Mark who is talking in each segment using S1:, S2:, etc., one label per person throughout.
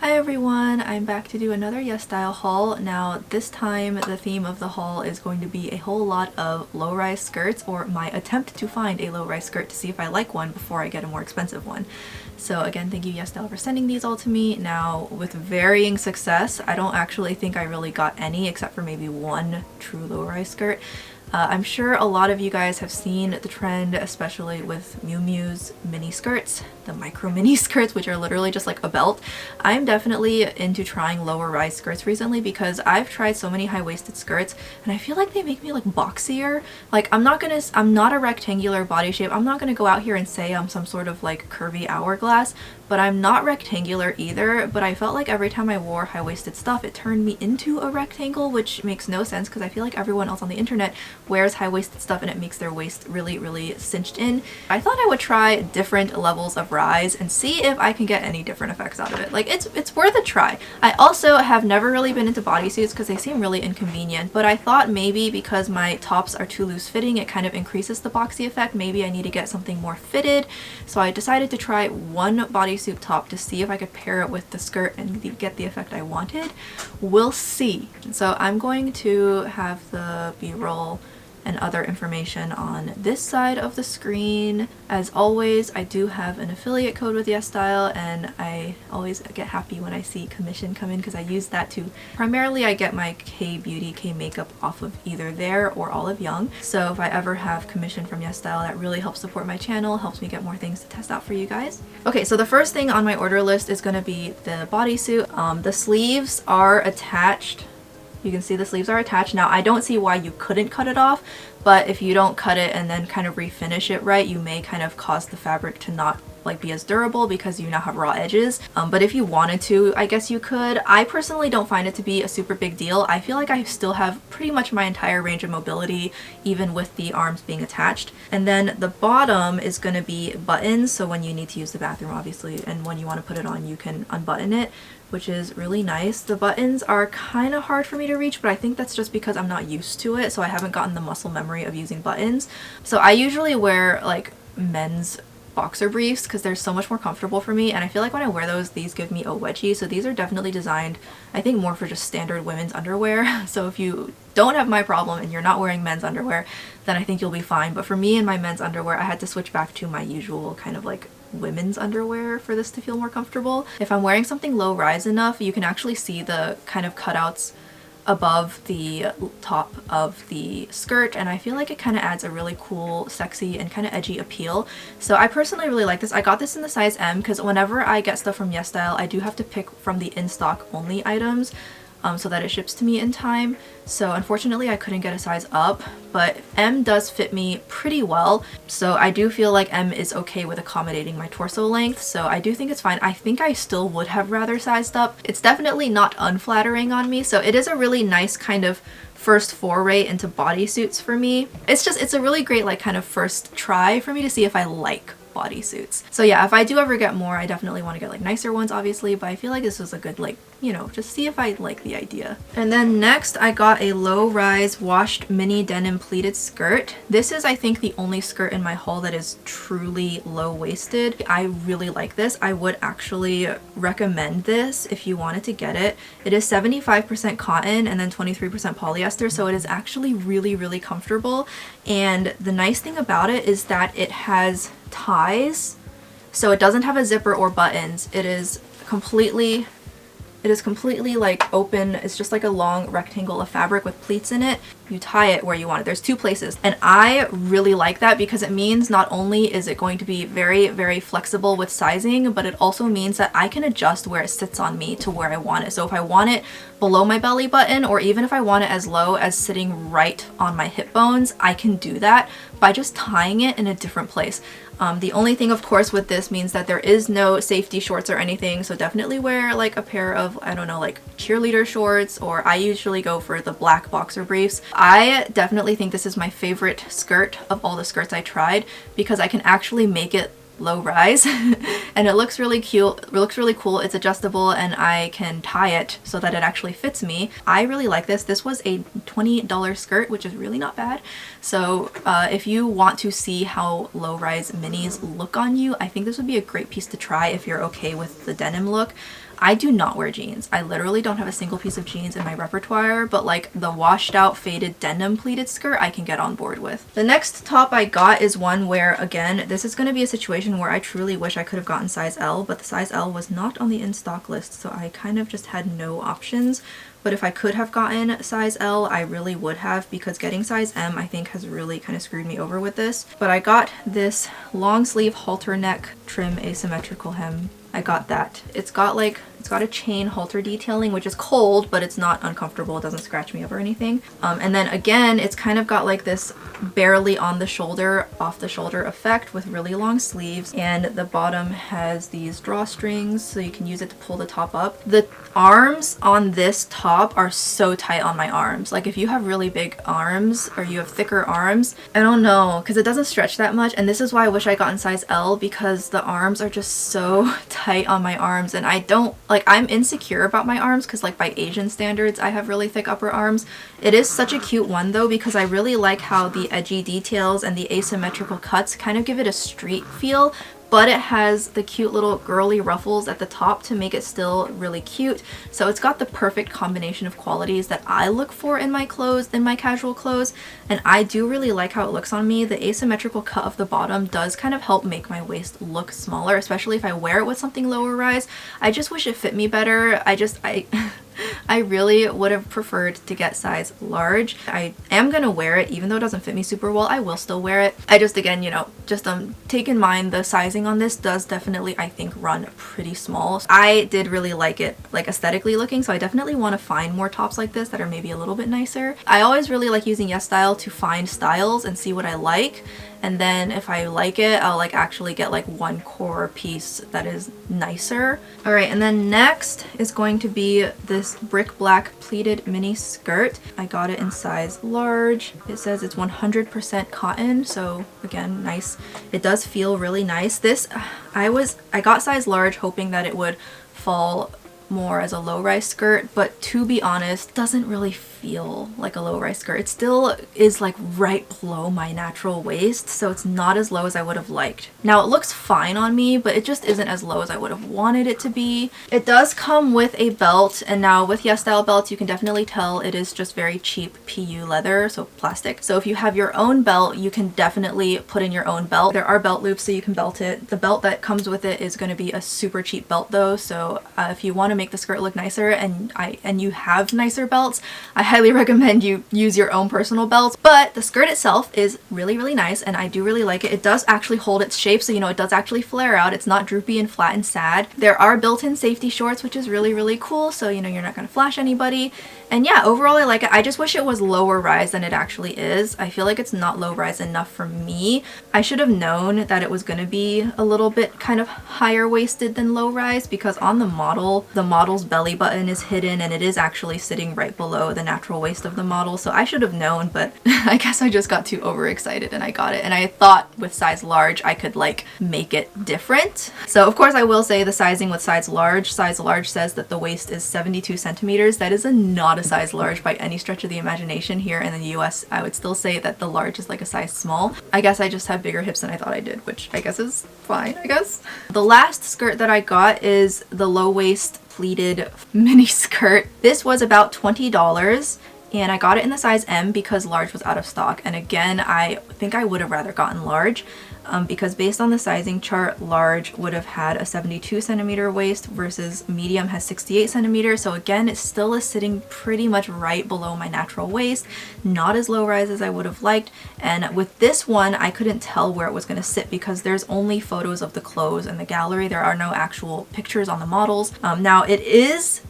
S1: Hi everyone, I'm back to do another YesStyle haul. Now this time the theme of the haul is going to be a whole lot of low-rise skirts, or my attempt to find a low-rise skirt to see if I like one before I get a more expensive one. So again, thank you YesStyle for sending these all to me. Now with varying success, I don't actually think I really got any except for maybe one true low-rise skirt. I'm sure a lot of you guys have seen the trend, especially with Miu Miu's mini skirts, the micro mini skirts, which are literally just like a belt. I'm definitely into trying lower rise skirts recently because I've tried so many high-waisted skirts and I feel like they make me like boxier. Like I'm not a rectangular body shape. I'm not gonna go out here and say I'm some sort of like curvy hourglass, but I'm not rectangular either. But I felt like every time I wore high-waisted stuff, it turned me into a rectangle, which makes no sense because I feel like everyone else on the internet wears high-waisted stuff and it makes their waist really cinched in. I thought I would try different levels of rise and see if I can get any different effects out of it. Like it's worth a try. I also have never really been into bodysuits because they seem really inconvenient, but I thought maybe because my tops are too loose fitting, it kind of increases the boxy effect. Maybe I need to get something more fitted. So I decided to try one bodysuit top to see if I could pair it with the skirt and get the effect I wanted. We'll see. So I'm going to have the B-roll and other information on this side of the screen. As always, I do have an affiliate code with YesStyle, and I always get happy when I see commission come in because I use that to primarily I get my K-beauty, K-makeup off of either there or Olive Young. So if I ever have commission from YesStyle, that really helps support my channel, helps me get more things to test out for you guys. Okay, so the first thing on my order list is going to be the bodysuit. The sleeves are attached. You can see the sleeves are attached. Now I don't see why you couldn't cut it off, but if you don't cut it and then kind of refinish it right, you may kind of cause the fabric to not like be as durable because you now have raw edges. But if you wanted to, I guess you could. I personally don't find it to be a super big deal. I feel like I still have pretty much my entire range of mobility even with the arms being attached. And then the bottom is going to be buttons, so when you need to use the bathroom obviously and when you want to put it on you can unbutton it, which is really nice. The buttons are kind of hard for me to reach, but I think that's just because I'm not used to it, so I haven't gotten the muscle memory of using buttons. So I usually wear like men's boxer briefs because they're so much more comfortable for me, and I feel like when I wear those, these give me a wedgie. So these are definitely designed, I think, more for just standard women's underwear. So if you don't have my problem and you're not wearing men's underwear, then I think you'll be fine. But for me and my men's underwear, I had to switch back to my usual kind of like women's underwear for this to feel more comfortable. If I'm wearing something low rise enough, you can actually see the kind of cutouts above the top of the skirt, and I feel like it kind of adds a really cool, sexy, and kind of edgy appeal. So I personally really like this. I got this in the size M because whenever I get stuff from YesStyle, I do have to pick from the in-stock only items so that it ships to me in time. So unfortunately I couldn't get a size up, but M does fit me pretty well. So I do feel like M is okay with accommodating my torso length, so I do think it's fine. I think I still would have rather sized up. It's definitely not unflattering on me, so it is a really nice kind of first foray into bodysuits for me. It's a really great like kind of first try for me to see if I like bodysuits. So yeah, if I do ever get more, I definitely want to get like nicer ones obviously, but I feel like this was a good like, you know, just see if I like the idea. And then next I got a low-rise washed mini denim pleated skirt. This is I think the only skirt in my haul that is truly low-waisted. I really like this. I would actually recommend this if you wanted to get it. It is 75% cotton and then 23% polyester, so it is actually really comfortable. And the nice thing about it is that it has ties, so it doesn't have a zipper or buttons. It is completely like open. It's just like a long rectangle of fabric with pleats in it. You tie it where you want it. There's two places, and I really like that because it means not only is it going to be very flexible with sizing, but it also means that I can adjust where it sits on me to where I want it. So if I want it below my belly button, or even if I want it as low as sitting right on my hip bones, I can do that by just tying it in a different place. The only thing of course with this means that there is no safety shorts or anything, so definitely wear like a pair of, I don't know, like cheerleader shorts, or I usually go for the black boxer briefs. I definitely think this is my favorite skirt of all the skirts I tried because I can actually make it low rise and it looks really cute. It looks really cool. It's adjustable and I can tie it so that it actually fits me. I really like this. This was a $20 skirt, which is really not bad. So if you want to see how low rise minis look on you, I think this would be a great piece to try if you're okay with the denim look. I do not wear jeans. I literally don't have a single piece of jeans in my repertoire, but like the washed out faded denim pleated skirt I can get on board with. The next top I got is one where, again, this is going to be a situation where I truly wish I could have gotten size L, but the size L was not on the in-stock list, so I kind of just had no options. But if I could have gotten size L, I really would have, because getting size M I think has really kind of screwed me over with this. But I got this long sleeve halter neck trim asymmetrical hem. I got that. It's got a chain halter detailing, which is cold, but it's not uncomfortable. It doesn't scratch me up or anything. And then again, it's kind of got like this barely on the shoulder, off the shoulder effect with really long sleeves. And the bottom has these drawstrings, so you can use it to pull the top up. The arms on this top are so tight on my arms. Like if you have really big arms or you have thicker arms, I don't know, because it doesn't stretch that much. And this is why I wish I got in size L, because the arms are just so tight on my arms, and I don't like, I'm insecure about my arms because like by Asian standards I have really thick upper arms. It is such a cute one though, because I really like how the edgy details and the asymmetrical cuts kind of give it a street feel, but it has the cute little girly ruffles at the top to make it still really cute. So it's got the perfect combination of qualities that I look for in my clothes, in my casual clothes, and I do really like how it looks on me. The asymmetrical cut of the bottom does kind of help make my waist look smaller, especially if I wear it with something lower rise. I just wish it fit me better. I really would have preferred to get size large. I am gonna wear it, even though it doesn't fit me super well. I will still wear it. I just, again, you know, just take in mind the sizing on this does definitely, I think, run pretty small. I did really like it, like aesthetically looking, so I definitely want to find more tops like this that are maybe a little bit nicer. I always really like using YesStyle to find styles and see what I like. And then if I like it, I'll like actually get like one core piece that is nicer. All right, and then next is going to be this BrickBlack pleated mini skirt. I got it in size large. It says it's 100% cotton, so again, nice. It does feel really nice. This, I got size large hoping that it would fall more as a low-rise skirt, but to be honest, doesn't really feel like a low-rise skirt. It still is like right below my natural waist, so it's not as low as I would have liked. Now it looks fine on me, but it just isn't as low as I would have wanted it to be. It does come with a belt, and now with YesStyle belts you can definitely tell it is just very cheap PU leather, so plastic. So if you have your own belt, you can definitely put in your own belt. There are belt loops so you can belt it. The belt that comes with it is going to be a super cheap belt though, so if you want to make the skirt look nicer and you have nicer belts, I highly recommend you use your own personal belts. But the skirt itself is really, really nice, and I do really like it. It does actually hold its shape, so you know it does actually flare out. It's not droopy and flat and sad. There are built-in safety shorts, which is really, really cool, so you know you're not going to flash anybody. And yeah, overall I like it. I just wish it was lower rise than it actually is. I feel like it's not low rise enough for me. I should have known that it was going to be a little bit kind of higher waisted than low rise, because on the model's belly button is hidden and it is actually sitting right below the natural waist of the model. So I should have known, but I guess I just got too overexcited and I got it. And I thought with size large I could like make it different. So of course I will say the sizing with size large says that the waist is 72 centimeters. That is not a size large by any stretch of the imagination. Here in the US I would still say that the large is like a size small. I guess I just have bigger hips than I thought I did, which I guess is fine, I guess. The last skirt that I got is the low waist pleated mini skirt. This was about $20 and I got it in the size M because large was out of stock. And again, I think I would have rather gotten large because based on the sizing chart, large would have had a 72 centimeter waist versus medium has 68 centimeters. So again, it still is sitting pretty much right below my natural waist, not as low rise as I would have liked. And with this one, I couldn't tell where it was going to sit because there's only photos of the clothes in the gallery. There are no actual pictures on the models. Now it is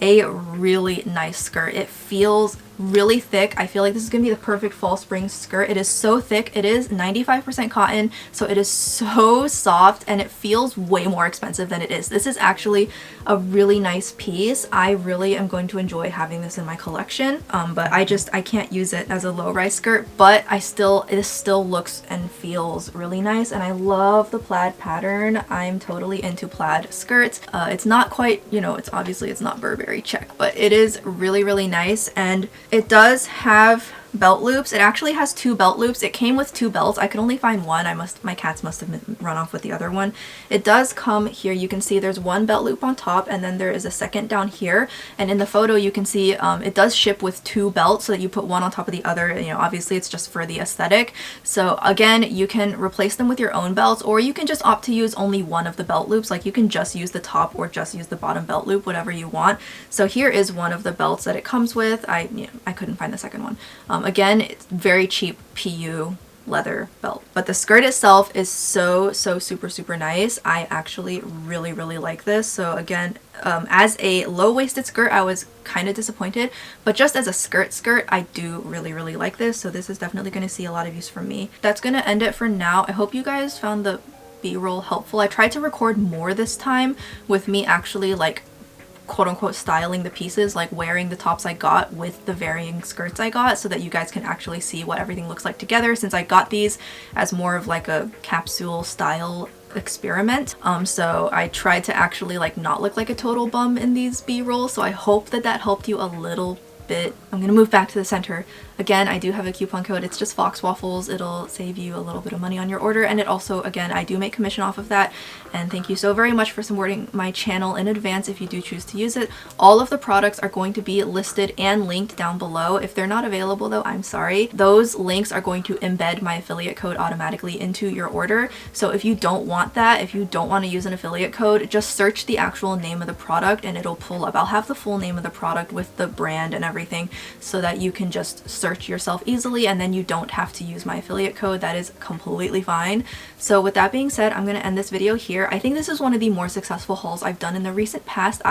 S1: a really nice skirt. It feels really thick. I feel like this is gonna be the perfect fall spring skirt. It is so thick. It is 95% cotton, so it is so soft and it feels way more expensive than it is. This is actually a really nice piece. I really am going to enjoy having this in my collection, but I can't use it as a low-rise skirt, but it still looks and feels really nice, and I love the plaid pattern. I'm totally into plaid skirts. It's not quite, you know, it's not Burberry check, but it is really, really nice, and it does have belt loops. It actually has 2 belt loops. It came with 2 belts. I could only find one. My cats must have run off with the other one. It does come here. You can see there's 1 belt loop on top, and then there is a second down here. And in the photo you can see it does ship with 2 belts, so that you put one on top of the other. You know, obviously it's just for the aesthetic. So again, you can replace them with your own belts, or you can just opt to use only one of the belt loops. Like you can just use the top or just use the bottom belt loop, whatever you want. So here is one of the belts that it comes with. I couldn't find the second one. Again, it's very cheap PU leather belt, but the skirt itself is so super nice. I actually really like this. So again, as a low-waisted skirt I was kind of disappointed, but just as a skirt I do really like this. So this is definitely going to see a lot of use from me. That's going to end it for now. I hope you guys found the B-roll helpful. I tried to record more this time with me actually like quote-unquote styling the pieces, like wearing the tops I got with the varying skirts I got, so that you guys can actually see what everything looks like together, since I got these as more of like a capsule style experiment. So I tried to actually like not look like a total bum in these B-rolls, so I hope that that helped you a little bit. I'm gonna move back to the center. Again, I do have a coupon code. It's just FOXWAFFLES. It'll save you a little bit of money on your order, and it also, again, I do make commission off of that. And thank you so very much for supporting my channel in advance if you do choose to use it. All of the products are going to be listed and linked down below. If they're not available though, I'm sorry. Those links are going to embed my affiliate code automatically into your order. So if you don't want that, if you don't want to use an affiliate code, just search the actual name of the product and it'll pull up. I'll have the full name of the product with the brand and everything, so that you can just search yourself easily, and then you don't have to use my affiliate code. That is completely fine. So with that being said, I'm going to end this video here. I think this is one of the more successful hauls I've done in the recent past.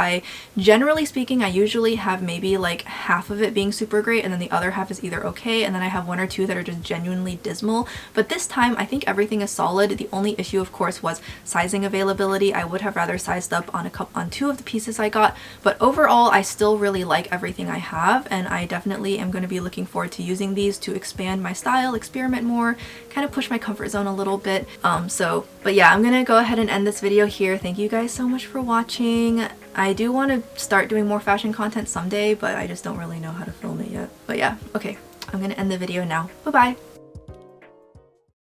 S1: Generally speaking, I usually have maybe like half of it being super great and then the other half is either okay, and then I have 1 or 2 that are just genuinely dismal. But this time I think everything is solid. The only issue of course was sizing availability. I would have rather sized up on 2 of the pieces I got, but overall I still really like everything I have, and I definitely am going to be looking forward to using these to expand my style, experiment more, kind of push my comfort zone a little bit. But yeah, I'm gonna go ahead and end this video here. Thank you guys so much for watching. I do want to start doing more fashion content someday, but I just don't really know how to film it yet. But yeah, okay, I'm gonna end the video now. Bye bye!